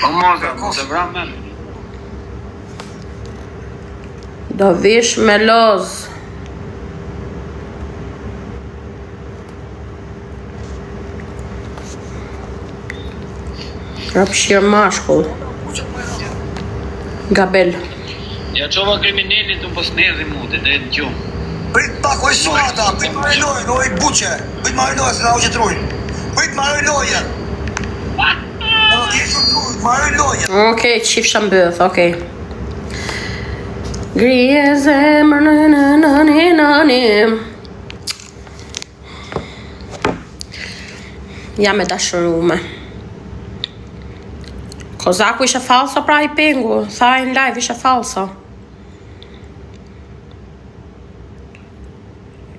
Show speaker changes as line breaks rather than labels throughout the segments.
O moza, mos e vram me.
Do vish me loz. Rapshir mashkull. Gabel.
Ja qova kriminalit të pos nezi mute, dhe në gjumë.
Prit pak oj suata, prit marrë lojën, oj buqe. Prit marrë lojën, se na u qëtruj. Prit marrë lojën. Marrë lojën.
Okej, qif shambëth, okej. Grije zemër në. Jam e dashurume. Kozaku ishe falso pra I pengu, tha në live ishe falso.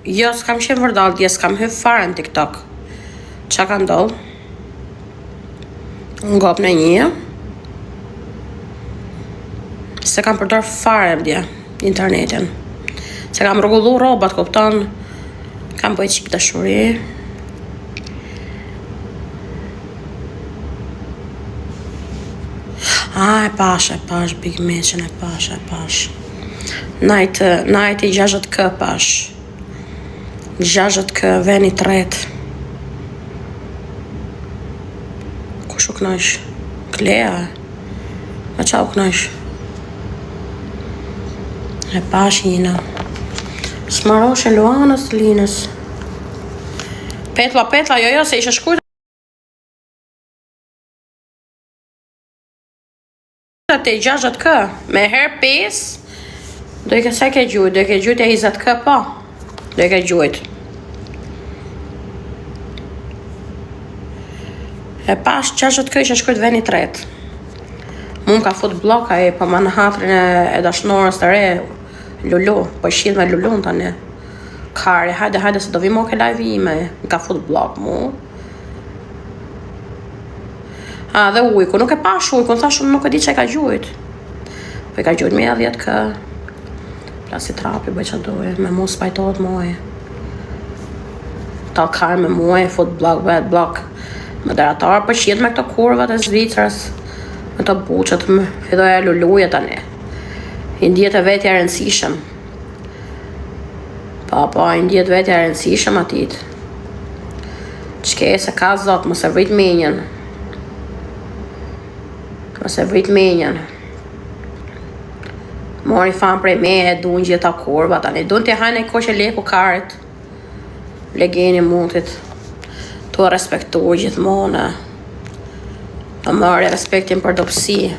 Jo, s'kam qenë vërdal, dje s'kam hyp fare në TikTok. Qa ka ndodh? Ngop në një. Se kam përdor fare dje, internetin. Se kam rregullu rrobat, kupton? Kam bëj qik dashuri. E pash, Big Meqen e pash. Najt I 60k pash. 60k veni 3. Kush u knajsh? Klea? Ma qa u knajsh? E pash jina. S'maroshe Luanës të Linës. Petla, jo, se ishe shkujt. Te 60k, me her 5, do I ke se ke gjujt, do I ke gjujt e 20k po. Do I ke gjujt. E pash 60k ishe shkujt veni 3. Mun ka fut bloka po ma në hatrin e dashnorës të re, Lulu, po shqit me Lulun tani. Kari, hajde se do vi mo ke live ime, ka fut blok mu. Dhe ujku, nuk e pash ujku, në thashun nuk e di që e ka gjujt. Po I ka gjujt me 10k. Plasi trapi, bëj që dojë, me mu spajtojt muaj. Talkar me muaj, fut blok, bad blok. Moderator, po shqit me këto kurvat e Zvicrës. Me të buqët më fidoj e Luluja tani. I ndjet e vetja e rëndësishëm. Po, I ndjet vetja e rëndësishëm atit. Qke se ka zot, mos e vrit menjen. Mori fan prej me e dun gjitha kurva tani. Dun të hajnë e koshe leku karit. Legeni mutit. Tu respektu gjithmona. Të mori respektin për dopsi.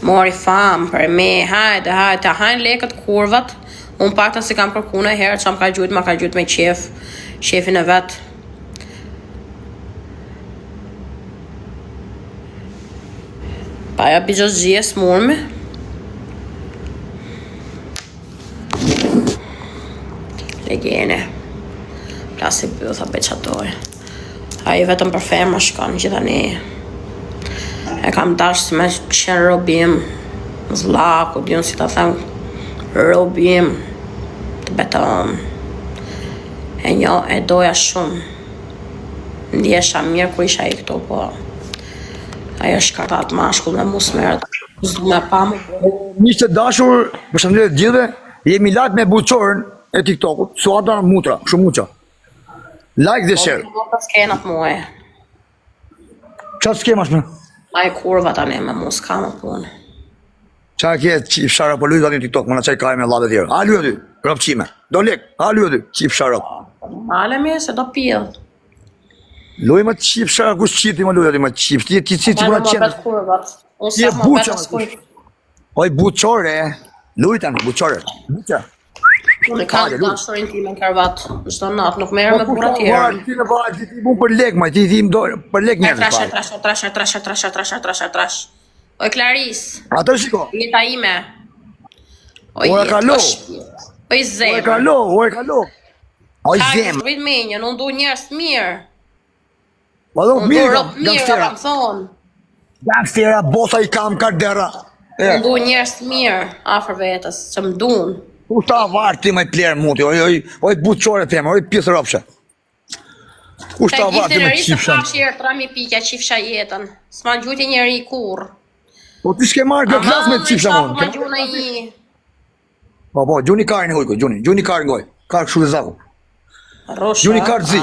Mori fan prej me. Hajde, të hajnë lekët kurvat. Unë pakta si kam kërkune herë që ma ka gjujt me qefin e vetë. Pa ja bijos gjes murme. Legene. Plasi bëtha beqatoj. A I vetëm për femra shkon gjithani. E kam dash me qenë robim. Zlaku, diun si ta them. Robim. Të beton. E doja shumë. Ndjesha mirë ku isha I këto, po. Ajo shkartat mashkull me musmerët. Zdu me pamë.
Miqtë dashur, përshëndetje të gjithëve. Jemi live me buqorën e TikTokut. Suada Mutra, shumë muqa. Like dhe share.
Po të skenat muaj.
Qa të skema shme?
A I kurva tani me mu s'ka më punë.
Qa kje qip shara për lujt aty në TikTok, më në qaj kaj me lave tjera. A luj aty, rëpqime. Do lek, a luj aty, qip shara.
Malemi se do pjedh.
Luj më qip shara, kush qip ti më luj aty më qip. Ti më në qenë.
Unë se më betë skujt.
Oj, buqore, luj tani, buqore. Buqa.
Unë I kam dashurin ti me në karvat. Shto natë, nuk merë me bura tjera.
Ti në vaj, ti mu për lek, ma, ti im do për lek njerës.
Trash. Oj, Klaris.
Ato shiko.
Jeta ime.
Oj, kalo.
Oj, zemë.
Oj, kalo. Oj, zemë.
Rrit menjën, unë du njerës mirë.
Unë du
mirë, kam thonë.
Gangstera, bosa I kam kardera.
Unë du njerës mirë, afer vetës, që më dunë.
U ta vartë ti me plerë muti, oj buqore tema, oj pjesë ropshe. Kush ta
Te
vati
giftin
me
e ri se
qipsha?
pashirë 3.000 pika qifsha jetën. S'ma gjuti njeri kur.
Po ti s'ke marrë këtë klas me qipsha
Ma
mon.
gjuna i.
Po, gjuni karin hojko, gjuni karin goj. Karë këshu dhe zaku.
Rosha.
Gjuni karë zi.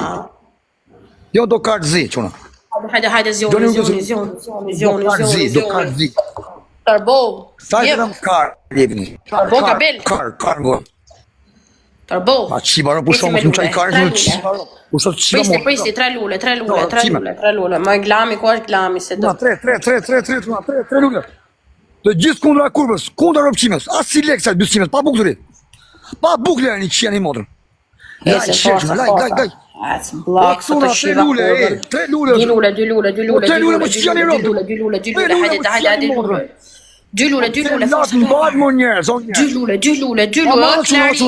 Jo do karë zi, quna.
Hajde,
Do karë zi, do karë zi.
Tërbo.
Sa e të karë, jepini.
Tërbo kabel.
Karë goj.
Tërbo.
A qibaro pushon mos më çaj karë, më qibaro. Pushon qibaro.
Pristi, 3 lule. Ma glami, ku është glami se do.
3 lule. Të gjithë kundra kurvës, kundra rrobçimës, as si leksa dyshimës, pa bukuri. Pa bukuri ani që janë i modër.
Ese forca.
Gaj.
Ecë blok, së të shiva kodën.
3 lule.
2 lule, 2 lule, 2 lule,
3 lule,
2
më që janë i robë.
lule, 2 lule, hajde, 2 lule, 2 lule, forca.
Mbajt më njerëz, o
2 lule, 2 lule, 2 lule, o Claris.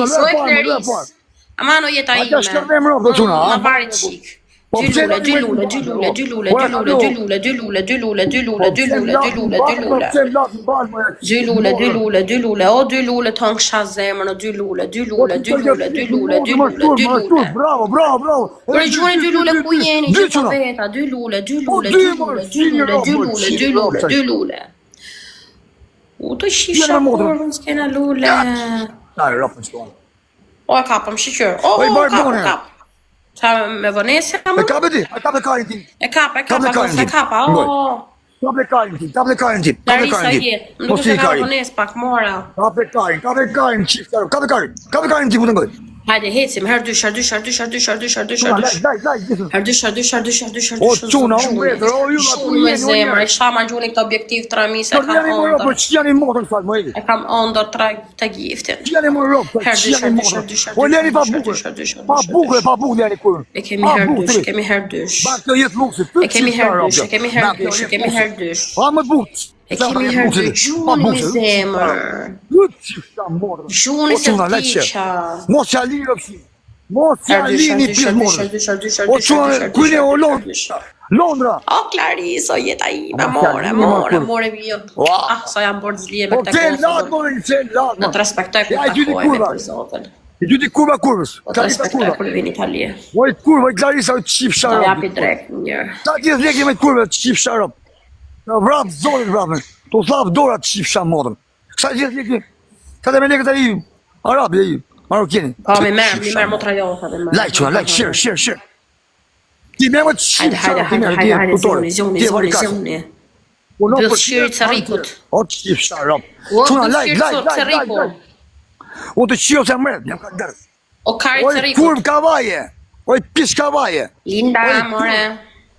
Amano jeta ime.
Ata shkërbem rob do çuna,
Ma pari qik. 2 lule, 2 lule, 2 lule, 2 lule, 2 lule, 2 lule, 2 lule, 2 lule, 2 lule, 2 lule, 2 lule, 2 lule. 2 lule, 2 lule, 2 lule, o 2 lule të nësha zemër, 2 lule, 2 lule, 2 lule, 2 lule, 2 lule, 2 lule.
Bravo.
Kërë gjuni 2 lule ku jeni, gjithë të veta, 2 lule, 2 lule, 2 lule, 2 lule, 2 lule, 2 lule, 2 lule. U të shisha kurvën s'kena lule.
Ai rrofën shtuan.
O e kapëm shiqyr, o kap. Qa me vënesja
E
më?
kapë ti, e kapë karin ti.
E kapa, se kapa, o.
Kapë karin ti.
Larisa jetë, nuk është e ka vënes pak mora.
Kapë karin, çift. Kapë karin ti putën goj.
Hajde, hecim, herdysh.
Laj, gjithë.
Herdysh.
O çuna, o metër, o ju
Shumë me zemër, e kisha ma gjuni këtë objektiv 3.000 se
Po
kam
janë më rob, po
ondër.
ç'janë modër fal më e.
E kam ondër të giftin.
Janë më rob, po ç'janë modër. Po leni pa bukur. Pa bukur leni kur.
E kemi herdysh.
Ba këtë jetë luksit.
E kemi herdysh.
Pa më bukur.
E kemi herdysh, gjuni me zemër. Gjuni se vdiqa.
Mos ja lirë opsi. Mos ja lini pjesë modër. O çuna, kujne o Londra.
O Claris, o jeta ime, more vjo. Ah, sa jam bërë zlije me
O
këta
çel lat
kofë.
më,
Në të respektoj kur takojme për Zotin.
I dyti kurva kurvës.
Po të respektoj kur vini Italie.
Oj kurva, Clarisa o çip
Ta
sharop.
japi drejt njërë.
Ta gjithë lekje me kurve çip sharop. Vrap zonin vrapën. Tu thap dora çip shamodën. Sa gjithë lekje. Ka të me lekët ai arabi ai marokini.
Po mi merë motra jota dhe merë.
Like, share. Ti me më çip
Hajde, zoni. Bëllë shirit së rikut.
O çip sharop.
O,
Çuna
bëllë shirit së rikut.
O të qio se mërët, jam ka dërë.
O karit së
Oj,
rikut.
kurv kavaje. Oj, pis kavaje.
Linda, more.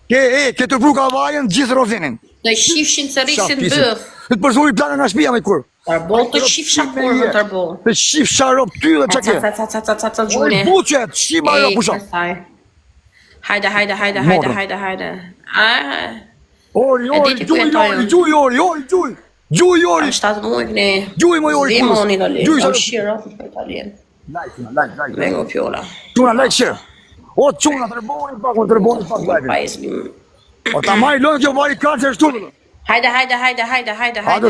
Ke të pru kavajen gjithë rozinin.
Në shifshin së rikësin bëf.
Të përzuri planën në shpia me kurv.
Tërbol të shifsha kurvë tërbol.
Të shif sharop ty dhe që ke.
Ca
Oj,
gjuni.
buqet, shima jo pusha.
Hajde.
Gjuj, ori.
7 muaj këni.
Gjuj, moj ori.
Zimoni do li.
Gjuj,
O shira të italien.
like.
Vengo pjola.
Quna, like, share. O, quna, tërboni pak,
Pa izbim.
O, ta maj lënë kjo vari kancer shtu.
Hajde.
Hajde,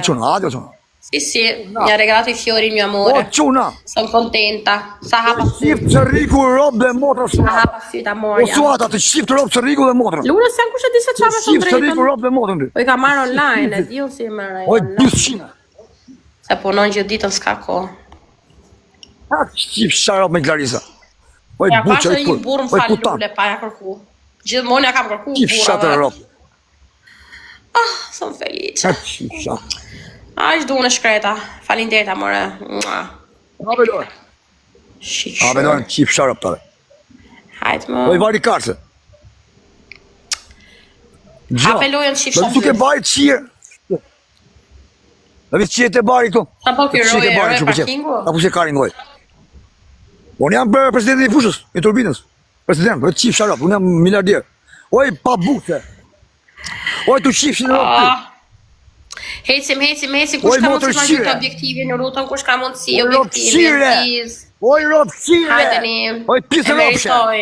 quna.
Si, mi ha regalato i fiori mio
O,
amore.
quna.
Sono contenta. Sa hapa
Shqip të riku rob dhe motra suata.
fyt
O
amorja.
suata të shqip të rob të riku dhe motra.
Lura se kush e di se çfarë
Shqip
thon
të riku
drejtën.
rob dhe motra.
Po i ka marrë online, e diu si e merr ai.
Oj,
online.
200.
Se punon gjithë ditën s'ka kohë.
Shqip sharop me Clarisa. Oj,
Ja
buqa,
pasha
oj,
një burr më
oj,
fal
putan.
lule pa ja kërku. Gjithmonë ja kam kërku
Shqip shatë
burra.
rob.
Son felice.
Shqip shatë.
Aq duan shkreta. Faleminderit amore.
Abelon,
Shiqë.
shqip sharop tale.
Hajt
Oj,
më.
vari karse.
Hape lojën shifsha
Dhe duke
dy.
bari qirë. Dhe vishë qirë të bari këtu.
Sa po ky
Qirë të bari,
roje
që përqet.
parkingu?
A pushe karin goj. Unë jam bërë presidentin i fushës, i turbinës. President, për qip sharop, unë jam miliardier. Oj, pa bukë. Oj, tu qifshin në rob ty.
Hecim,
Oj,
kush ka
motër
mundësi ma
shire.
gjithë objektivin, në lutën kush ka mundësi
Oj, rob
objektivin,
shire.
tiz.
Oj, rob qire.
Hajdeni,
Oj, pisë
e
ropshe.
meritoj.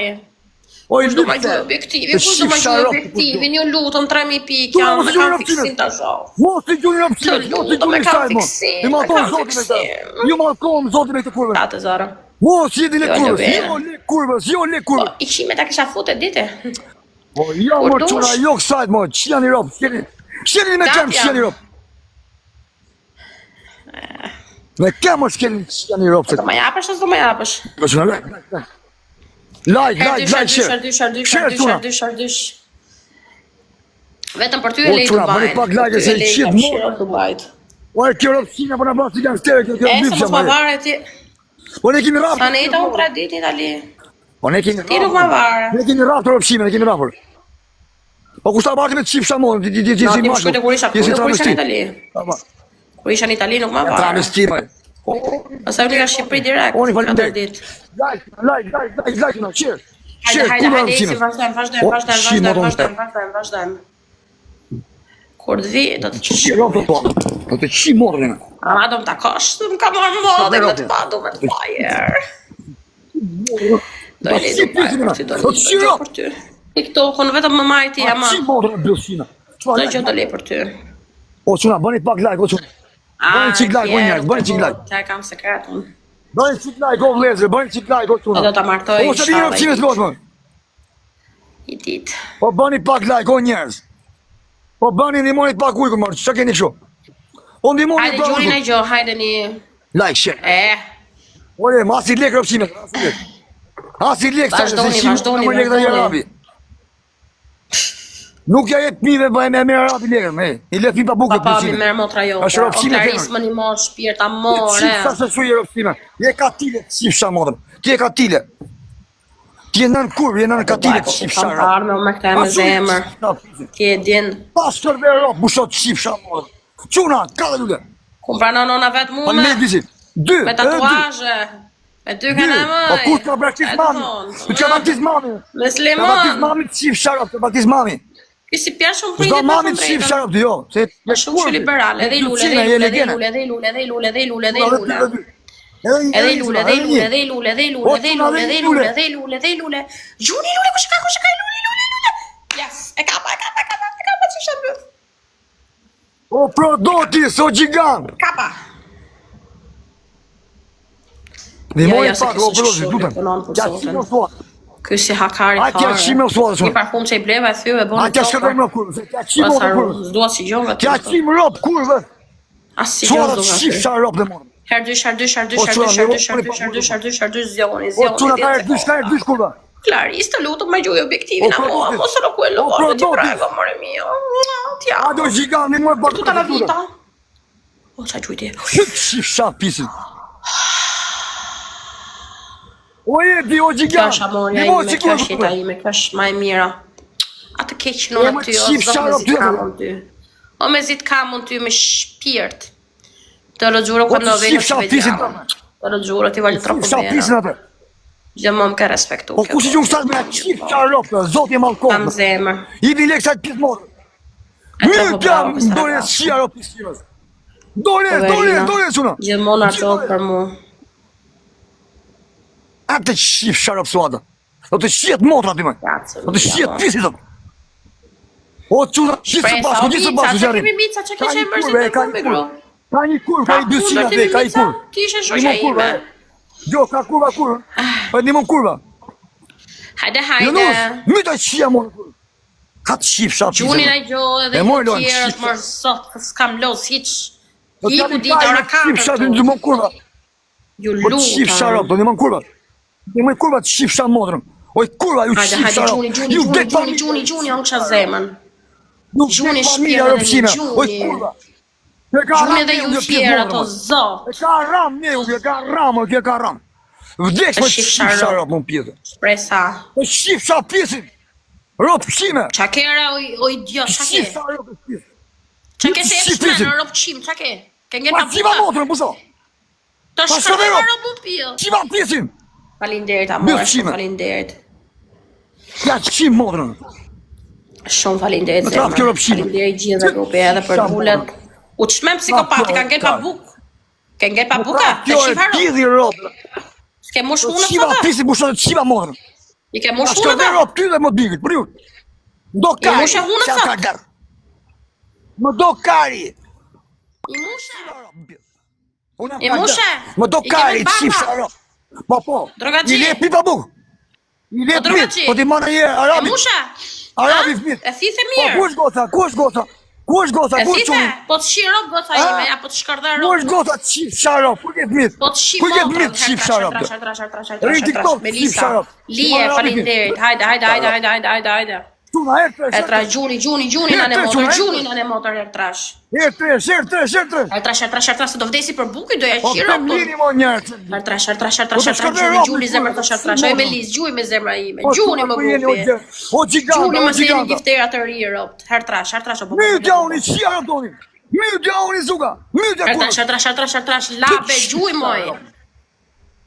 Oj,
Kush do ma
lypte.
gjithë objektivin,
Të
kush do ma
shifsha
gjithë
rob,
objektivin, ju lutëm 3.000 pikë,
Tu,
janë
mos
me
e gjuni
kam
ropsimet.
fiksim të shoh.
Mos të gjuni në
Të
pësirë, mos të
lutem,
gjuni
e
në
kam
sajmon.
fiksim,
I ma
e
tonë
kam
zotin e të.
fiksim.
Ju ma tonë zotin e të kurve.
Tate zara.
Mo, si jeni le
Jo,
kurvës,
le
jo le kurvës, jo le kurvës.
I këshime ta kisha fute dite.
Po, jo,
Kur
mo,
dush.
quna, jo kësajt, mo, që janë i ropë, shkeni me
Gati
kemë që janë i
jam.
ropë. Me kemë është shkeni që janë i ropë.
Do më japësh ose do më japësh?
Po, quna, like, share.
Vetëm për ty e
O,
lej
çuna,
Dubajin.
bëni pak like, se qit mo.
Dubajt.
O, e kjo ropë qina, po në bërë si kanë stere, kjo
E, se
lypë
mos
që
ma
më.
vare ti.
Po, ne kemi rapë.
Sa ne ta unë 3 ditë në Itali.
Po, ne kemi
Ti nuk ma vare.
Ne kemi rapë të ropëshime, ne kemi rapër. Po, kushta barti me të qipë shamonë, ti
Na ti më shkujtë kur isha në Itali. Kur isha në Itali nuk ma vare.
Travesti, më.
Ose unë ka Shqipëri direkt.
Oni,
4
faleminderit.
ditë.
Like, no, share.
Hajde, si vazhdojmë. Kur të vi, do të qishë.
Do të qi morën.
Ama do më takosh, do më ka marrë modhe, do të pa, do me të fajer. Do e lejdu pa, për ty do lejdu për ty. I këto, kënë vetëm më majti, ama.
Qi morën bëllësina.
Do gjë do lej për ty.
O, quna, bëni pak like, o quna. Bëni qik like, o njerës, bëni qik like.
Ka kam sekretun.
Bëni qik like, o vlezër, bëni qik like, o quna.
Do ta martoj,
O, se një rëpësime s'gos, më.
I dit.
Po, bëni pak like, o njerës. Po, bëni ndimoni pak ujku, mërë, që keni kështu? O, ndimoni
Hajde,
pak
gjuri në
ujku.
gjo, hajde një.
Like, share.
E,
Ore, ma si lek rëpësime. Asi lek,
Vazhdoni.
Nuk ja jep mive bëhe me mërë arabi lekën, me. I le fipa buke
papa mi
përsime.
merë motra jo.
Është rëpësime
O
femër.
klarisë më një morë shpirta
Qip
more.
sa se su i rëpësime. Je ka tile të qipësha modëm. Ti e ka tile. Ti e nën kurvë, je nën ka tile të qipësha
Kam parë me me këta e me zemër. Ti e din.
Pas kërve ropë, bushot qipësha modëm. Quna, ka dhe lule.
Kum pra nona vetë mu
Pa në
me.
me visit. Dy,
Me tatuazhe. Me 2 kanë e mëj.
Po kus ka braktis mami? Të ka braktis mami?
Me
Ka braktis
Slimon.
mami të qipësha ropë, të braktis mami.
Kisi pjerë shumë
S'do
pritit
mami të qipësha ropë, jo.
Me shumë që liberal. Edhe i lule, edhe i lule, edhe i lule, edhe i lule, edhe i lule, edhe i lule, edhe i lule. Edhe i lule, edhe i lule, edhe i lule, edhe i lule, edhe i lule, edhe i lule, edhe i lule, edhe i lule. Gjuni lule, kush ka, i lule. Yes, e kapa, që shëmë.
O prodotis, o gjigant.
Kapa.
Dhe mojë
se
pak,
kështë
o prodotis,
shumë
lutem.
punon për
Ja,
zotin.
qime o suat.
Ky si hakari
A, tja qime o suat,
Një parfum që i bleva e thyve,
A,
boni
tja shkërdojmë në kurvë, se tja qime o kurvë.
Zdua si gjonë vetë.
Tja qime ropë kurvë.
As si
Suat
gjonë
të
zdua.
shifë qa ropë dhe morëm.
Zjoni.
O, quna ka erdysh kurvë.
Klaris të lutu me gjuj objektivin,
O,
a mua,
prodotis.
mos e roku e
O,
lorë, ti
prodotis.
prego, more mio. Tja,
A, do gjigant, një mojë bërë
tuta la vita. O, qa gjujti.
Shifë qa pisin. O, di, o
Kjo
gjigant.
është amorja
Një mojë
ime,
si
kjo është jeta
kurvë.
ime, kjo është ma e mira. Atë keqë në
E,
në
më
ty, o
qip
zot
sharo
me zit
ty,
kam
o.
në ty. O me zit kam në ty me shpirt. Të rëgjuro
O,
këtë në
të
vejnë
shifë qa pisin.
Të rëgjuro ti valë tropë
Qa pisin
vejnë.
atë.
Gjë më më ka respektu.
O, ku si që stat me qifë qa ropë, zot e
Kam
malkohë.
zemër.
I bi lek sa të pisë morë.
E
Mirë
tropë
kam,
bravo, kësë
dole
raka.
shia ropë pisinës. Dole, quna.
Gjithmonë artohet për mu.
A të qifë qa ropë suada. Do të shiet motra ti më. Do të shiet pisit të. O, quna, gjithë së bashku, gjithë së bashku,
Që kemi bica, që ke që e mërzit me kurve, gro.
Ka një kurvë, ka një dysina dhe, ka një kurvë.
Ti ishe shoqja ime.
Jo, ka kurva, Pa një mën kurva.
Hajde,
Jonus,
hajde.
myta qia më. Ka të qifë qa pisit.
Gjuni në gjohë edhe
E
të
moj lojnë,
tjerët
shifë.
mërë sot, s'kam los hiq.
Do
Hiku
t'japim
dita ora
qifë qa
4
një mën kurva.
Ju
Po të qifë qa ropë, do një mën kurva. Një mën kurva të qifë qa modrëm. Oj, kurva, ju
Hajde,
qifë qa
hajde,
ropë. Ju dek familja.
gjuni, on kisha zemën.
Nuk
Gjuni
dek familja
shpirë
ropësime.
edhe
Oj,
gjuni.
kurva. E ka
Gjuni
ram
edhe
ne,
ju
u
tjerë ato zot.
E ka ram ne, e ka ram, e ka ram. Vdeksh me
shifë
qifë qa
qa
ropë më pjetë.
Shpresa.
Po shifë qa pisin. Ropësime.
Qa kere o idiot, qa ke?
Shifë qa ropësime.
Qa ke se e
Shifë
pëshme
pisin.
në ropë qim, qa ke? Ke ngel
Pa
pa
qiva
buka?
motrën, puso.
Të
pa
shkërë
shkërë
në
ropë.
ropë pio.
Qiva pisin.
Falinderit, amore,
Bërshime.
shumë falinderit.
Ja qim motrën.
Shumë falinderit,
Më trap kjo ropshime.
Falinderit gjithë dhe grupe edhe për
Sa
bullet.
morën.
U të shmem psikopati, ka ngel pa buk. Ka ngel pa buka, të
Kjo e
shifaro.
pidhi ropë.
S'ke mush unë
Qiva
sot?
pisin, pushon qiva motrën.
I ke mush
Ashtë
unë
dhe
ta?
ropë ty dhe më bigit, për ju. Do kari.
mushe unë
qa
sot?
ka garë. Më do kari.
I mushe?
Unë jam
I
ka
mushe?
garë. Më do
I
kari,
keme
qifë
baba?
qa ropë. Po.
Drogaxhi.
I le pipa buk. I le
Po,
pit.
drogaxhi.
Po ti mana je
E
arabi.
musha?
Arabi
Ha?
fmit.
E thithë
Po,
mirë.
ku është goca? Ku është goca? Ku është goca?
E
Ku është
thithë?
çuni?
Po të shi rob goca
Ha?
ime, ja po të shkardar
Ku
rob.
është goca? Çif sharop. Ku je fmit?
Po të shi
Ku je
motra.
fmit çif sharop? Rin TikTok, çif
Melisa.
sharop.
Lije, faleminderit. Hajde.
Çuna
E trash gjuni në ne motor, gjuni në ne motor e trash.
Her tre.
E trash, se do vdesi për buki, do ja
Po
shiro.
të mini mo njerë.
E trash,
Po të shkërdej rob,
gjuni zemër
po,
trash, trash.
po,
Oj Melis, gjuj me zemra ime.
Po,
Gjuni më
po, jeni,
grupi.
o gjiganta,
Gjuni
o
më se jeni
gjiganta.
giftera të ri robt. Her trash, o po.
Mirë djauni, qia rëptoni. Mirë djauni, zuga. Mirë
Her trash, labe, gjuj moj.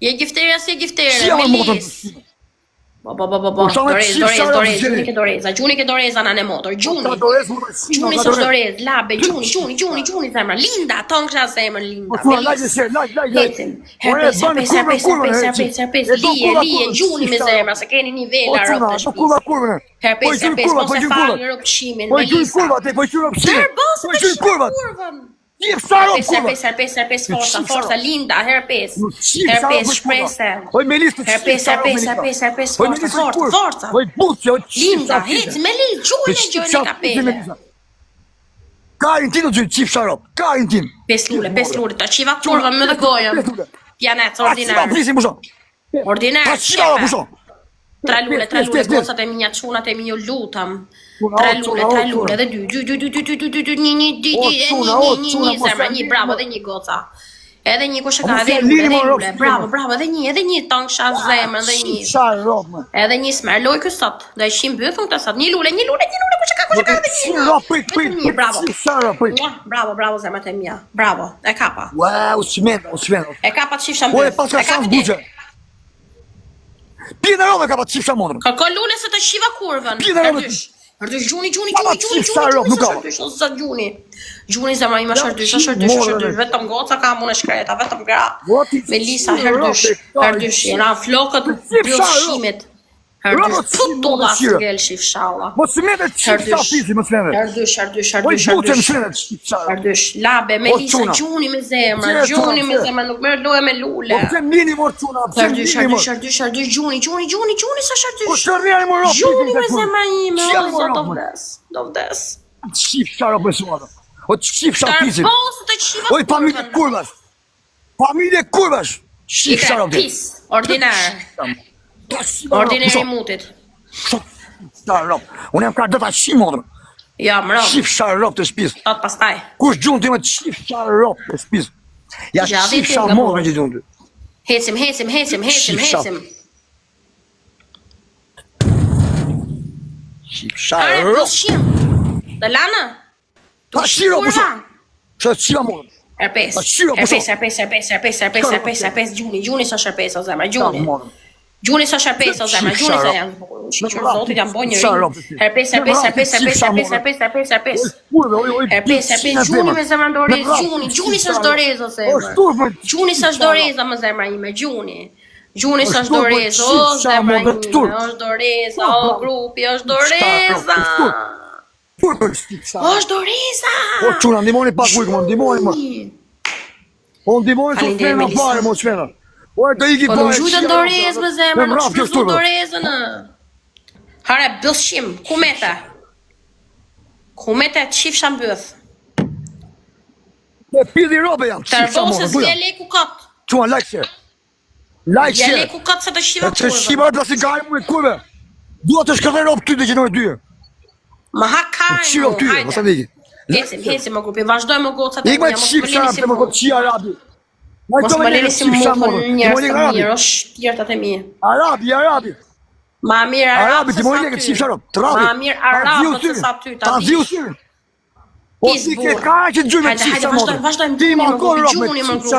Je giftera si giftera,
Qia më
Melis. Po. Doreza, gjuni ke doreza në ne motor, gjuni. Gjuni së dorez, labe, gjuni zemra, linda, tonë kësha zemër, linda, Melis. Hecim, herpes, lije, gjuni me zemra, se keni nivela rëpë të shpis. Herpes, po se falë në rëpëshimin, Melisa. Tërbosë të kurvën. Herpes, forca, linda, herpes, shprese. Herpes, forca. Linda, hec, Melis, gjujnë e kapele.
Karin ti do të qif sharop, karin tim.
Pes lule, ta qiva kurvën me dhe gojën. Pjanec, ordinar. Ordinar, qepe. Tre lule, gocat e minja, qunat e minju lutam. Tre lule, dhe një zemra, një bravo, dhe një goca. Edhe një kush e ka, edhe lule, bravo, edhe një tong shaf zemrën, dhe një. Edhe një smerloj kësot, do e shim bëthun të sot, një lule, kush e ka, edhe një, bravo, zemrat e mija, bravo, e kapa.
Ua, u smenda. O
E kapa të shifsha
e
mbëth,
paska shans buqe. Pjena rove ka pa të qifsha modrën.
Kërko lule se të shiva kurvën. Ardësh gjuni, o zot gjuni. Gjuni zemra ima shërdysh, vetëm goca ka mune shkreta, vetëm gra. Melisa, herdysh, jena flokët bjoshimit. Herdysh, putulla s'gel shifshalla.
Mo smenda qifsha pisi, mo smenda.
Herdysh, labe, Melisa, gjuni me zemra, nuk merë loje me lule.
Po pëse mini mor quna,
Herdysh, gjuni, sa
Po
shërdysh.
shërrjani mo rob.
Gjuni me zemra ime, o zot, do vdes.
Qif sharop me suada. O qif shapisin.
Tërposë të qiva
Oj, familje kurvash. Qif sharop.
Pis, ordinar. Ordinar i mutit.
Sharop. Unë jam ka dëta qim modrën.
Ja, më
Qif sharop të shpis.
Tot pastaj.
Kush gjunë të me qif sharop të shpis. Ja
Gjadhi
qif
ti nga
sharop
modrën.
që gjunë të.
Hecim.
Qif
Are,
sharop.
dushim. Dhe lana?
Ta shiro pusho. Që qiva modrën.
Herpes, gjuni sa sherpes o zemra, gjuni. Gjuni sa sherpes o zemra, gjuni sa janë. Shqyqër zotit janë boj njëri. Herpes, gjuni me zemra ndorez, gjuni sa shdorez o zemra. Gjuni sa shdoreza më zemra ime, Gjuni sa shdoreza, o zemra ime, o shdoreza, o grupi, o shdoreza. O shdoreza!
O quna, ndimoni pak ujkë, mo ndimoni më. O ndimoni që të frena pare, mo qfena. O e të iki
Po
pare.
nuk zhujtë ndorez më zemra, nuk shpërzu ndorezën. Hare, bëthshim, kumete qifsha mbëth.
Me pidi robe jam, qifsha
Tërbosës
modrën.
vje leku katë.
Quna, like share. Like
Vje
share.
leku katë se të shiva
E të
kurvën.
shqiva të asikari mu e kurve. Dua të shkërdej robe ty të gjenoj dyje.
Më ha
Qiro
kajnë,
tyje, mësa
hajde.
viki.
Hecim më grupi, vazhdoj më gocat e
Ik me
mja, mos
qif
më lini
sharap
si
të më
mu.
këtë qia arabi.
Mos më lini si mu për njërës të mirë, o shpirtat e mi.
Arabi.
Ma mirë
Arabi,
arabë
ti
se
mojnë
sa
e këtë
ty.
qif sharap. Të rabi.
Ma mirë arabë se sa ty, ta
ziu
dish.
syrin. O
Pis
ti ke
burë.
ka që të gjuj me
Hajde,
qif sharap.
vazhdojmë,
Ti ma
gjuni më
konë
grupi,
robe me
gjuni më
qif
grupi.
sharap.